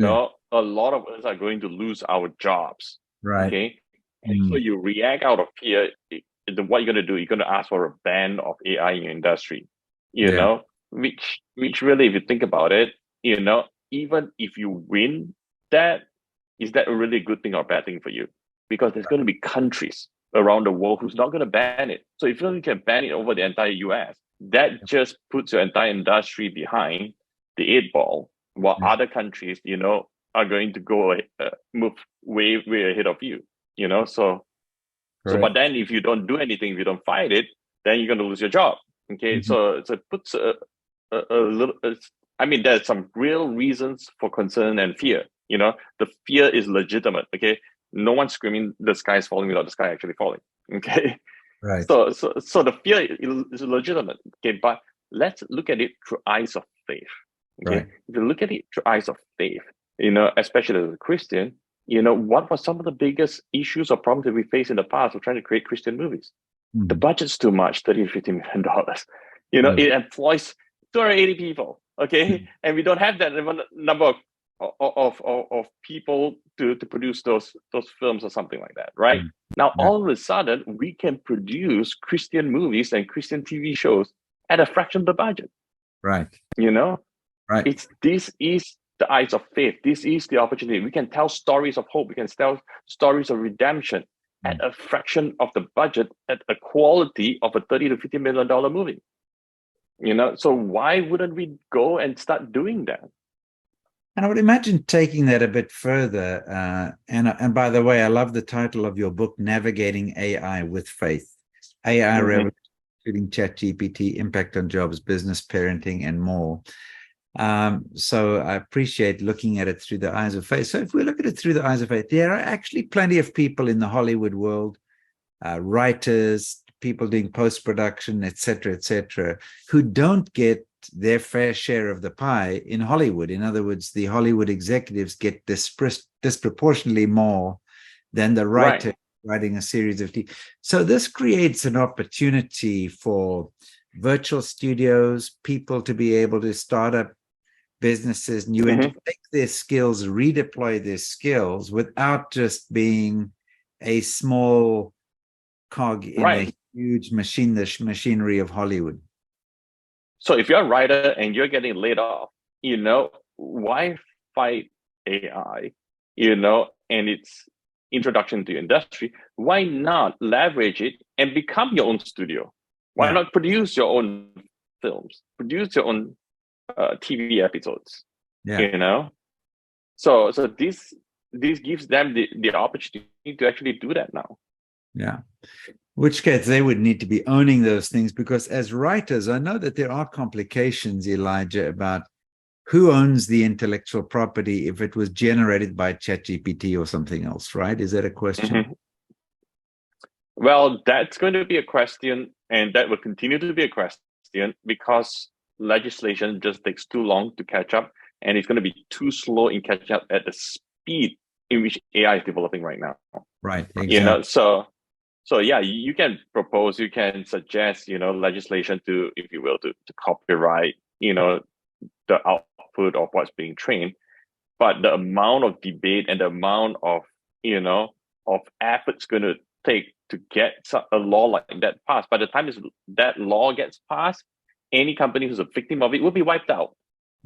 lot of us are going to lose our jobs. Right. Okay. And so you react out of fear. What you're going to do, you're going to ask for a ban of AI in your industry, which really, if you think about it, even if you win that, is that a really good thing or bad thing for you? Because there's going to be countries around the world who's not going to ban it. So if you only can ban it over the entire US, that just puts your entire industry behind the 8 ball, while other countries, are going to go move way ahead of you. So but then if you don't do anything, if you don't fight it, then you're going to lose your job. Okay, so it puts a little. I mean, there's some real reasons for concern and fear. The fear is legitimate. Okay, no one's screaming the sky is falling without the sky actually falling. Okay, right. So the fear is legitimate. Okay, but let's look at it through eyes of faith. Okay, if you look at it through eyes of faith, especially as a Christian, what were some of the biggest issues or problems that we faced in the past of trying to create Christian movies? The budget's too much, $30 to $50 million. It employs 280 people. Okay, and we don't have that number of people to produce those films or something like that, right? Now, all of a sudden, we can produce Christian movies and Christian TV shows at a fraction of the budget. Right. Right. This is the eyes of faith. This is the opportunity. We can tell stories of hope. We can tell stories of redemption at a fraction of the budget, at a quality of a $30 to $50 million movie. So why wouldn't we go and start doing that? And I would imagine taking that a bit further. And by the way, I love the title of your book, Navigating AI with Faith. AI Revolution, including ChatGPT, Impact on Jobs, Business, Parenting, and more. So I appreciate looking at it through the eyes of faith. So if we look at it through the eyes of faith, there are actually plenty of people in the Hollywood world, writers, people doing post-production, et cetera, who don't get their fair share of the pie in Hollywood. In other words, the Hollywood executives get disproportionately more than the writer writing a series of TV. So this creates an opportunity for virtual studios, people to be able to start up businesses, new and take their skills, redeploy their skills without just being a small cog in a huge machinery of Hollywood. So if you're a writer and you're getting laid off, why fight AI, and its introduction to your industry? Why not leverage it and become your own studio? Why not produce your own films, produce your own TV episodes? So this gives them the opportunity to actually do that now. Yeah. Which case they would need to be owning those things, because as writers, I know that there are complications, Elijah, about who owns the intellectual property if it was generated by ChatGPT or something else, right? Is that a question? Mm-hmm. Well, that's going to be a question, and that will continue to be a question because legislation just takes too long to catch up, and it's going to be too slow in catching up at the speed in which AI is developing right now. Right, exactly. So yeah, you can propose, you can suggest, legislation to, if you will, to copyright, the output of what's being trained. But the amount of debate and the amount of, of effort it's going to take to get a law like that passed, by the time that law gets passed, any company who's a victim of it will be wiped out.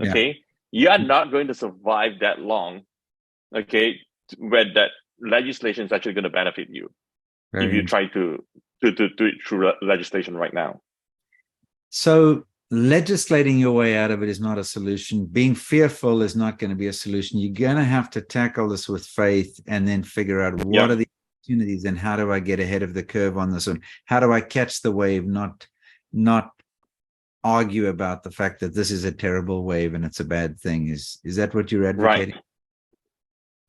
Okay. Yeah. You are not going to survive that long. Okay. Where that legislation is actually going to benefit you. If you try to do it through legislation right now. So legislating your way out of it is not a solution. Being fearful is not going to be a solution. You're going to have to tackle this with faith and then figure out what are the opportunities and how do I get ahead of the curve on this one? How do I catch the wave, not argue about the fact that this is a terrible wave and it's a bad thing? Is that what you're advocating? Right.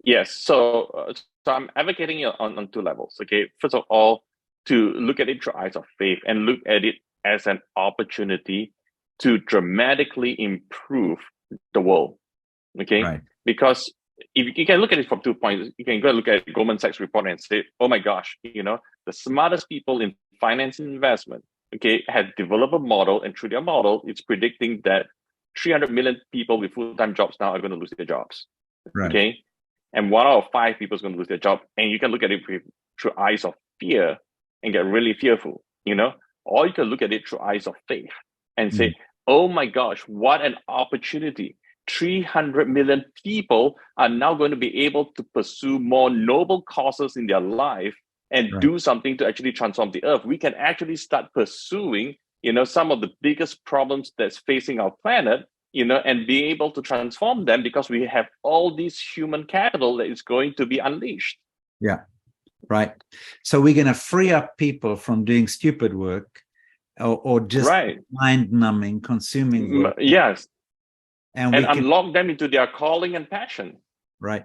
Yes. So I'm advocating it on two levels. Okay. First of all, to look at it through eyes of faith and look at it as an opportunity to dramatically improve the world. Okay. Right. Because if you can look at it from 2 points, you can go look at Goldman Sachs report and say, oh my gosh, the smartest people in finance and investment, okay, have developed a model, and through their model, it's predicting that 300 million people with full-time jobs now are going to lose their jobs. Right. Okay. And 1 out of 5 people is going to lose their job. And you can look at it through eyes of fear and get really fearful, or you can look at it through eyes of faith and say, oh my gosh, what an opportunity. 300 million people are now going to be able to pursue more noble causes in their life and do something to actually transform the earth. We can actually start pursuing, some of the biggest problems that's facing our planet, and be able to transform them because we have all this human capital that is going to be unleashed. Yeah, right. So we're going to free up people from doing stupid work or just mind-numbing, consuming work. Yes. And unlock them into their calling and passion. Right.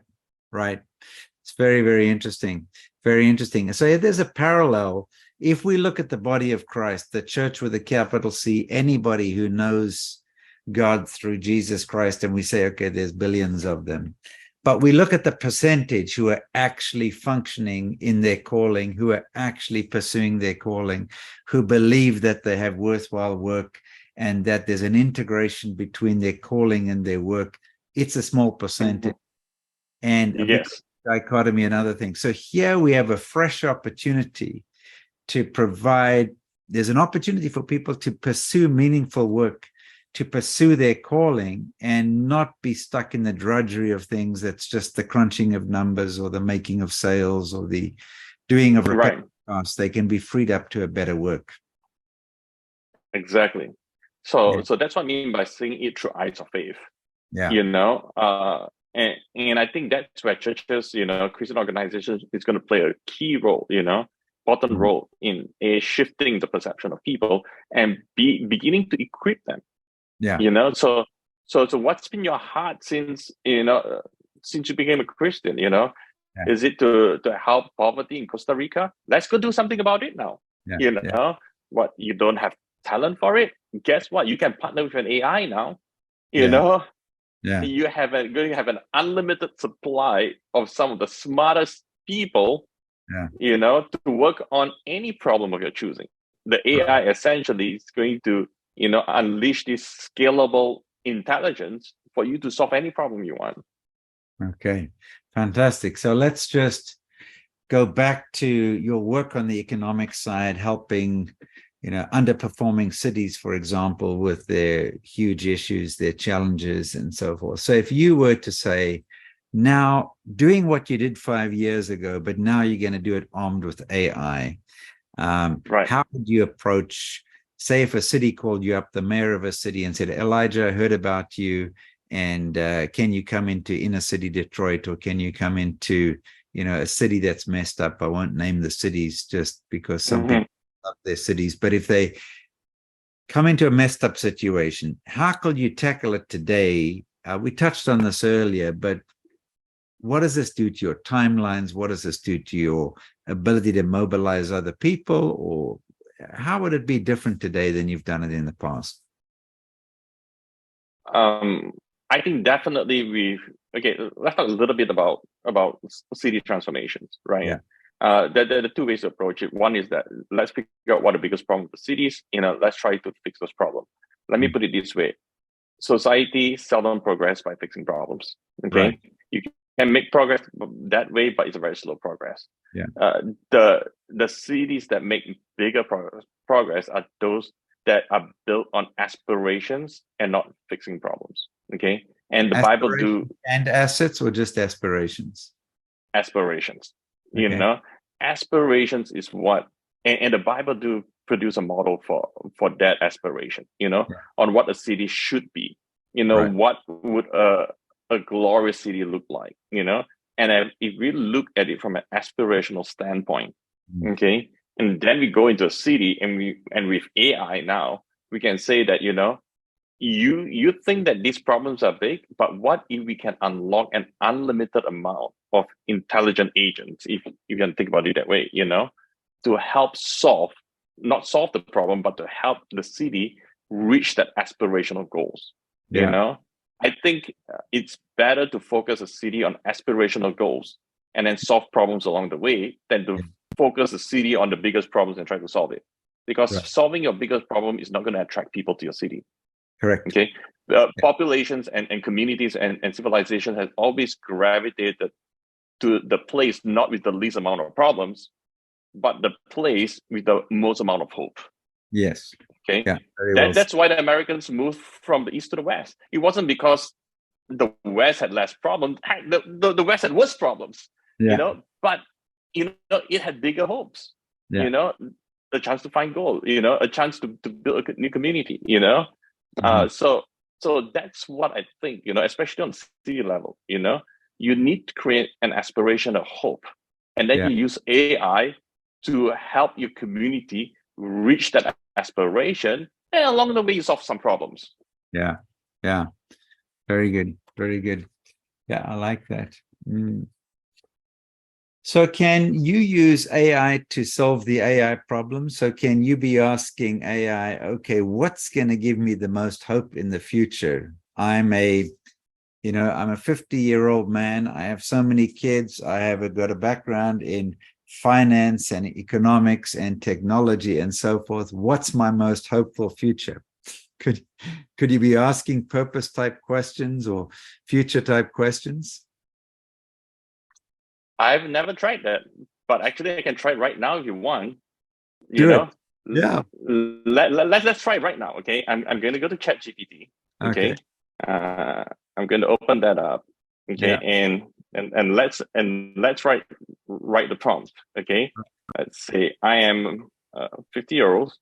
It's very, very interesting. Very interesting. So there's a parallel. If we look at the body of Christ, the church with a capital C, anybody who knows God through Jesus Christ, and we say, okay, there's billions of them. But we look at the percentage who are actually functioning in their calling, who are actually pursuing their calling, who believe that they have worthwhile work and that there's an integration between their calling and their work. It's a small percentage. And a dichotomy and other things. So here we have a fresh opportunity to provide, there's an opportunity for people to pursue meaningful work, to pursue their calling and not be stuck in the drudgery of things that's just the crunching of numbers or the making of sales or the doing of repetitive tasks. They can be freed up to a better work. Exactly. So that's what I mean by seeing it through eyes of faith. Yeah. And I think that's where churches, Christian organizations is going to play a key role, important role in shifting the perception of people and beginning to equip them. Yeah. So what's been your heart since you became a Christian, Is it to help poverty in Costa Rica? Let's go do something about it now. What, you don't have talent for it? Guess what? You can partner with an AI now, you know? Yeah. You going to have an unlimited supply of some of the smartest people, to work on any problem of your choosing. The AI essentially is going to, unleash this scalable intelligence for you to solve any problem you want. Okay, fantastic. So let's just go back to your work on the economic side, helping, underperforming cities, for example, with their huge issues, their challenges, and so forth. So if you were to say, now doing what you did 5 years ago, but now you're going to do it armed with AI, how would you approach, say, if a city called you up, the mayor of a city, and said, Elijah, I heard about you, and can you come into inner city Detroit, or can you come into, a city that's messed up? I won't name the cities just because some people love their cities, but if they come into a messed up situation, how could you tackle it today? We touched on this earlier, but what does this do to your timelines? What does this do to your ability to mobilize other people? Or how would it be different today than you've done it in the past? I think definitely let's talk a little bit about city transformations, right? Yeah. There are two ways to approach it. One is that let's figure out what the biggest problem of the cities, let's try to fix those problems. Let me put it this way. Society seldom progress by fixing problems. Okay. Right. You can make progress that way, but it's a very slow progress. Yeah. The cities that make bigger progress are those that are built on aspirations and not fixing problems. Okay. And the Bible do and assets, or just aspirations? Aspirations. Okay. Aspirations is what, and the Bible do produce a model for that aspiration, on what a city should be, Right. what would a glorious city look like, and if we look at it from an aspirational standpoint, okay, and then we go into a city and with AI now, we can say that, you think that these problems are big, but what if we can unlock an unlimited amount of intelligent agents, if you can think about it that way, to help not solve the problem, but to help the city reach that aspirational goals. Yeah. I think it's better to focus a city on aspirational goals and then solve problems along the way than to focus the city on the biggest problems and try to solve it. Because solving your biggest problem is not going to attract people to your city. Correct. Okay. Populations and communities and civilization has always gravitated to the place not with the least amount of problems, but the place with the most amount of hope. Yes. Okay. Yeah. That's why the Americans moved from the east to the west. It wasn't because the west had less problems. The west had worse problems. But it had bigger hopes. A chance to find gold. A chance to build a new community. So that's what I think. Especially on city level. You need to create an aspiration of hope, and then you use AI to help your community reach that aspiration, and along the way you solve some problems. Yeah. Very good. Very good. Yeah, I like that. So can you use AI to solve the AI problem? So can you be asking AI, okay, what's going to give me the most hope in the future? I'm a 50-year-old man. I have so many kids. I have got a background in finance and economics and technology and so forth. What's my most hopeful future? Could you be asking purpose type questions or future type questions? I've never tried that, but actually I can try right now if you want. Yeah. Let's try it right now. Okay. I'm going to go to ChatGPT. Okay. I'm going to open that up. Okay. And let's write the prompt. Okay. Let's say I am 50-year-old.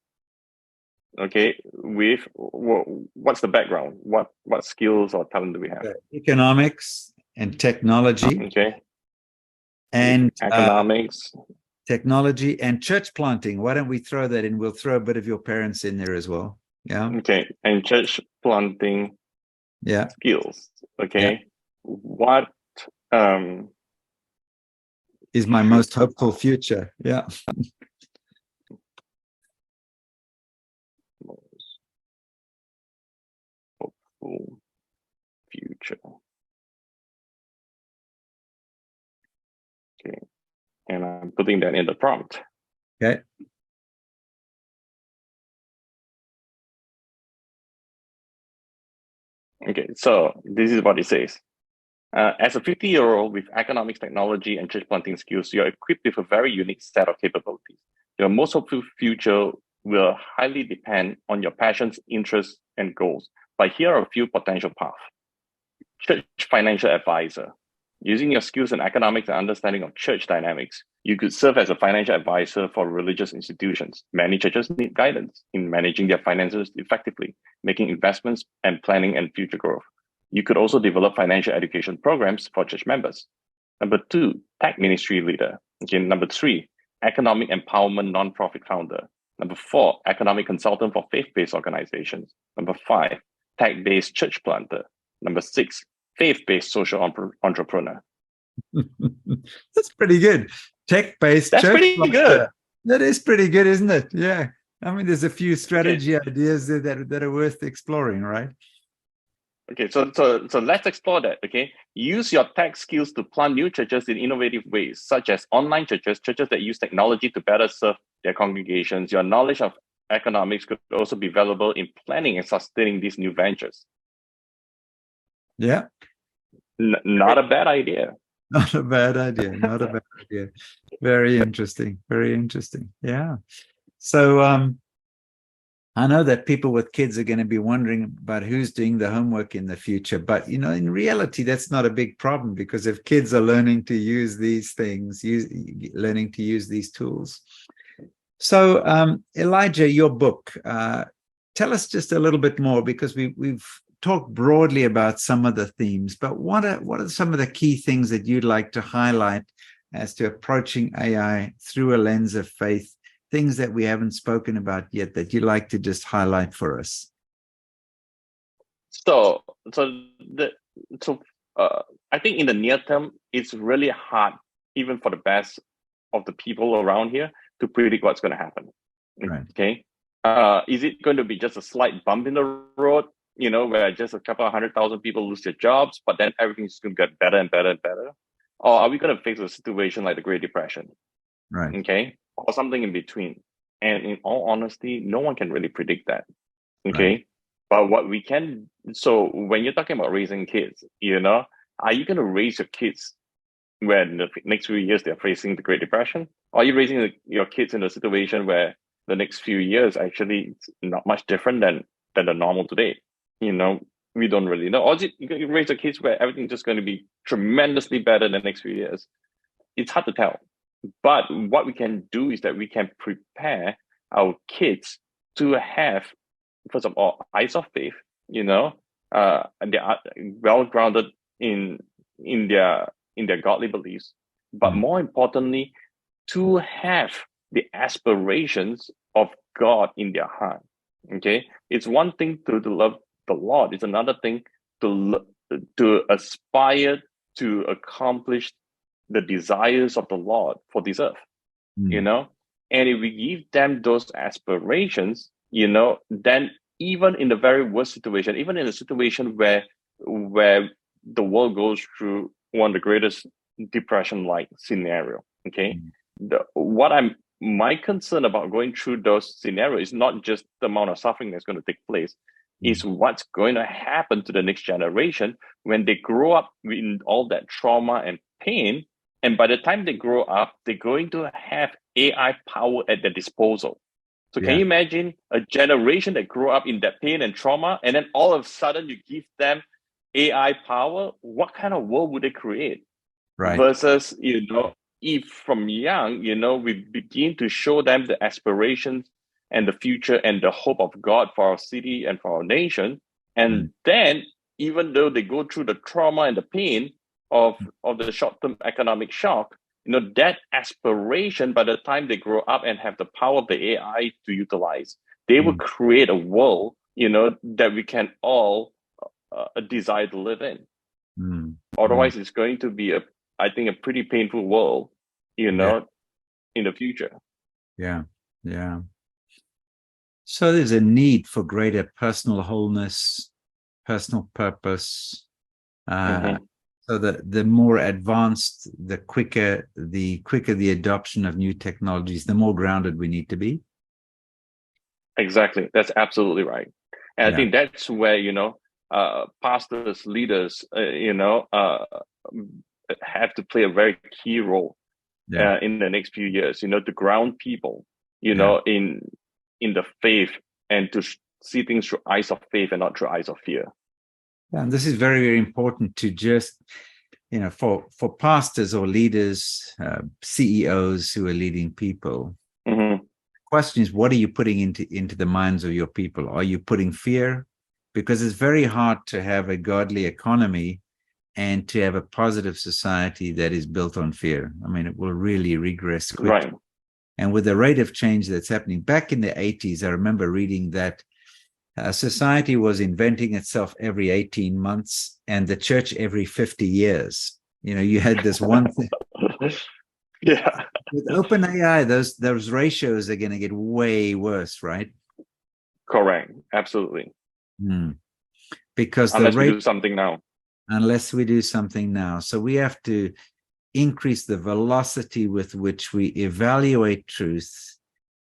Okay. With what's the background? What skills or talent do we have? Economics and technology. Okay. And economics, technology, and church planting. Why don't we throw that in? We'll throw a bit of your parents in there as well. Yeah. Okay. And church planting. Yeah. Skills. Okay. What is my most hopeful future? Yeah. Most hopeful future. Okay. And I'm putting that in the prompt. Okay. Okay, so this is what it says. As a 50-year-old with economics, technology, and church planting skills, you're equipped with a very unique set of capabilities. Your most hopeful future will highly depend on your passions, interests, and goals. But here are a few potential paths. Church financial advisor. Using your skills in economics and understanding of church dynamics, you could serve as a financial advisor for religious institutions. Many churches need guidance in managing their finances effectively, making investments and planning and future growth. You could also develop financial education programs for church members. Number 2, tech ministry leader. Okay, number 3, economic empowerment nonprofit founder. Number 4, economic consultant for faith-based organizations. Number 5, tech-based church planter. Number 6, faith-based social entrepreneur. That's pretty good. Tech-based That's church pretty planter. good. That is pretty good, isn't it? Yeah. I mean, there's a few strategy ideas there that are worth exploring, right? Okay, so let's explore that. Okay, use your tech skills to plant new churches in innovative ways, such as online churches that use technology to better serve their congregations. Your knowledge of economics could also be valuable in planning and sustaining these new ventures. Yeah. Not a bad idea. Not a bad idea. Not a bad idea. Very interesting. Very interesting. Yeah. So I know that people with kids are going to be wondering about who's doing the homework in the future, but in reality, that's not a big problem, because if kids are learning to use these things, learning to use these tools. So Elijah, your book, tell us just a little bit more, because we've talked broadly about some of the themes, but what are some of the key things that you'd like to highlight as to approaching AI through a lens of faith? Things that we haven't spoken about yet that you'd like to just highlight for us? So I think in the near term, it's really hard, even for the best of the people around here, to predict what's going to happen. Right. Okay. Is it going to be just a slight bump in the road, where just a couple of 100,000 people lose their jobs, but then everything's going to get better and better and better? Or are we going to face a situation like the Great Depression? Right. Okay. Or something in between. And in all honesty, no one can really predict that. Okay. Right. But what we can, so when you're talking about raising kids, are you going to raise your kids where in the next few years they're facing the Great Depression? Or are you raising your kids in a situation where the next few years actually it's not much different than the normal today? We don't really know. Or you raise your kids where everything's just going to be tremendously better in the next few years? It's hard to tell. But what we can do is that we can prepare our kids to have, first of all, eyes of faith, and they are well grounded in their godly beliefs. But more importantly, to have the aspirations of God in their heart. Okay, it's one thing to love the Lord; it's another thing to aspire to accomplish the desires of the Lord for this earth, and if we give them those aspirations, then even in the very worst situation, even in a situation where the world goes through one of the greatest depression-like scenario, okay, my concern about going through those scenarios is not just the amount of suffering that's going to take place, is what's going to happen to the next generation when they grow up in all that trauma and pain. And by the time they grow up, they're going to have AI power at their disposal. So can you imagine a generation that grew up in that pain and trauma, and then all of a sudden you give them AI power? What kind of world would they create? Right. Versus, if from young, we begin to show them the aspirations and the future and the hope of God for our city and for our nation. And then, even though they go through the trauma and the pain of the short-term economic shock, that aspiration, by the time they grow up and have the power of the AI to utilize, they will create a world, that we can all desire to live in. Otherwise, it's going to be I think a pretty painful world, in the future. Yeah. So there's a need for greater personal wholeness, personal purpose. So the more advanced, the quicker the adoption of new technologies, the more grounded we need to be. Exactly. That's absolutely right. And I think that's where, pastors, leaders, have to play a very key role in the next few years, to ground people, in the faith, and to see things through eyes of faith and not through eyes of fear. And this is very, very important to just, for pastors or leaders, CEOs who are leading people. The question is, what are you putting into the minds of your people? Are you putting fear? because it's very hard to have a godly economy and to have a positive society that is built on fear. I mean, it will really regress quickly. Right. And with the rate of change that's happening back in the 80s, I remember reading that society was inventing itself every 18 months and the church every 50 years. You know, you had this one thing. Yeah. With open AI, those ratios are going to get way worse, right? Correct. Absolutely. Because unless we do something now. Unless we do something now. So we have to increase the velocity with which we evaluate truth,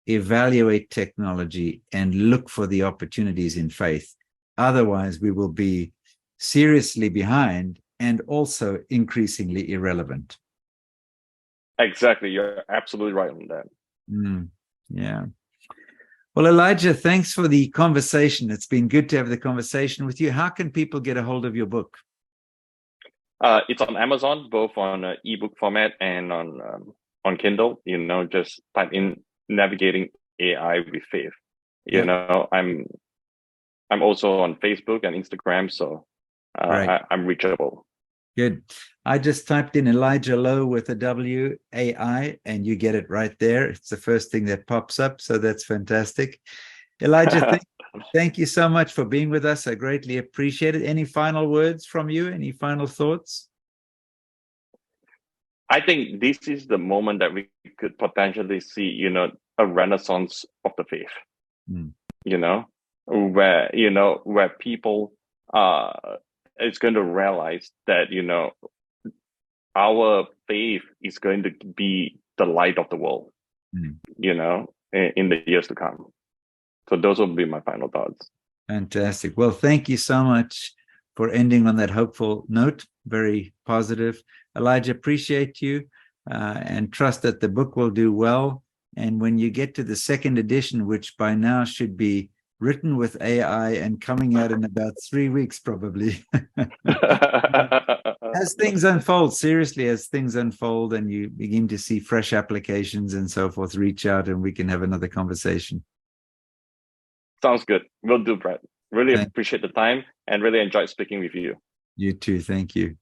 evaluate technology, and look for the opportunities in faith. Otherwise, we will be seriously behind and also increasingly irrelevant. Exactly. You're absolutely right on that. Yeah. Well, Elijah, thanks for the conversation. It's been good to have the conversation with you. How can people get a hold of your book? It's on Amazon, both on ebook format and on Kindle. You know, just type in "Navigating AI with Faith." You know, I'm also on Facebook and Instagram, so I'm reachable. Good. I just typed in Elijah Lowe with a W, AI, and you get it right there. It's the first thing that pops up, so that's fantastic. Elijah, thank you so much for being with us. I greatly appreciate it. Any final words from you? Any final thoughts? I think this is the moment that we could potentially see, you know, a renaissance of the faith. You know, where people is going to realize that, you know, our faith is going to be the light of the world, you know, in the years to come. So those will be my final thoughts. Fantastic. Well, thank you so much for ending on that hopeful note. Very positive. Elijah, appreciate you and trust that the book will do well. And when you get to the second edition, which by now should be written with AI and coming out in about 3 weeks, probably. As things unfold, seriously, as things unfold and you begin to see fresh applications and so forth, reach out and we can have another conversation. Sounds good. Will do, Brad. Really appreciate the time and really enjoyed speaking with you. You too. Thank you.